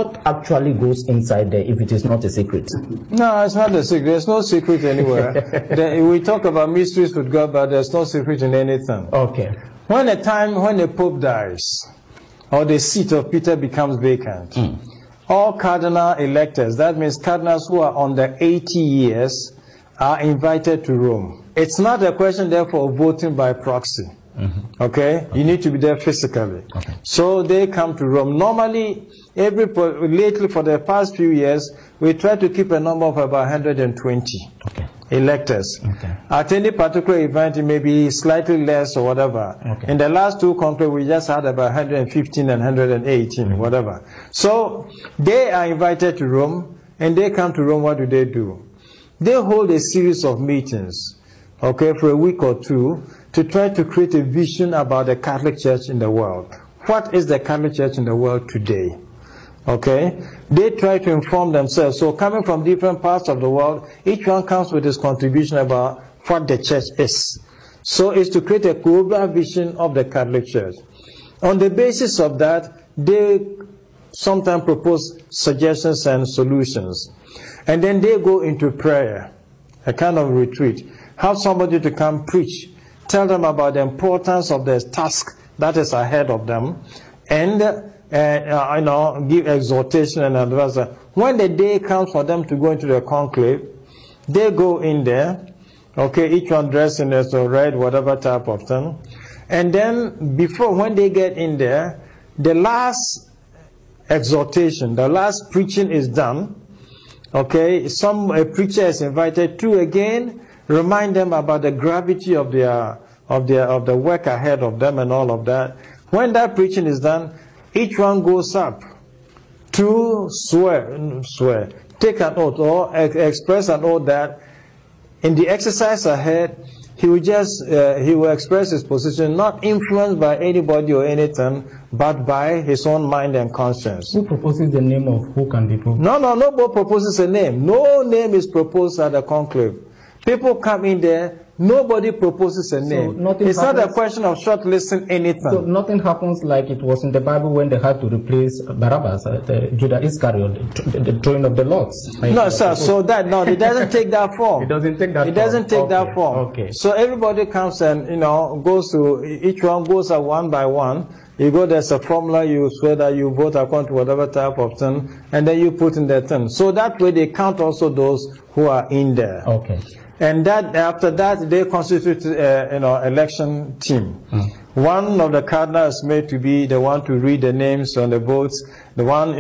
What actually goes inside there if it is not a secret? No, it's not a secret. There's no secret anywhere. We talk about mysteries with God, but there's no secret in anything. Okay. When the Pope dies, or the seat of Peter becomes vacant, all cardinal electors, that means cardinals who are under 80 years, are invited to Rome. It's not a question, therefore, of voting by proxy. Okay? You need to be there physically. Okay. So they come to Rome. Normally, lately for the past few years, we try to keep a number of about 120 electors. Okay. At any particular event, it may be slightly less or whatever. Okay. In the last two conclaves, we just had about 115 and 118, whatever. So they are invited to Rome, and they come to Rome. What do? They hold a series of meetings, okay, for a week or two, to try to create a vision about the Catholic Church in the world. What is the Catholic Church in the world today? Okay? They try to inform themselves. So coming from different parts of the world, each one comes with his contribution about what the church is. So it's to create a global vision of the Catholic Church. On the basis of that, they sometimes propose suggestions and solutions. And then they go into prayer, a kind of retreat. Have somebody to come preach. Tell them about the importance of the task that is ahead of them, and give exhortation and advice. When the day comes for them to go into the conclave, they go in there, okay, each one dressed in a red, whatever type of thing, and then when they get in there, the last exhortation, the last preaching is done. Okay, a preacher is invited to again remind them about the gravity of the work ahead of them and all of that. When that preaching is done, each one goes up to swear, take an oath or express an oath that in the exercise ahead, he will express his position, not influenced by anybody or anything, but by his own mind and conscience. Who proposes the name of who can be proposed? No, nobody proposes a name. No name is proposed at the conclave. People come in there, nobody proposes a name. It's not a question of shortlisting anything. So nothing happens like it was in the Bible when they had to replace Barabbas, Judas Iscariot, the throwing of the lots. No, sir, it doesn't take that form. It doesn't take that form. It doesn't take that form. Okay. So everybody comes and, each one goes one by one. You go, there's a formula, you swear that you vote according to whatever type of thing, and then you put in the thing. So that way they count also those who are in there. Okay. And after that, they constitute, election team. One of the cardinals is made to be the one to read the names on the votes. The one,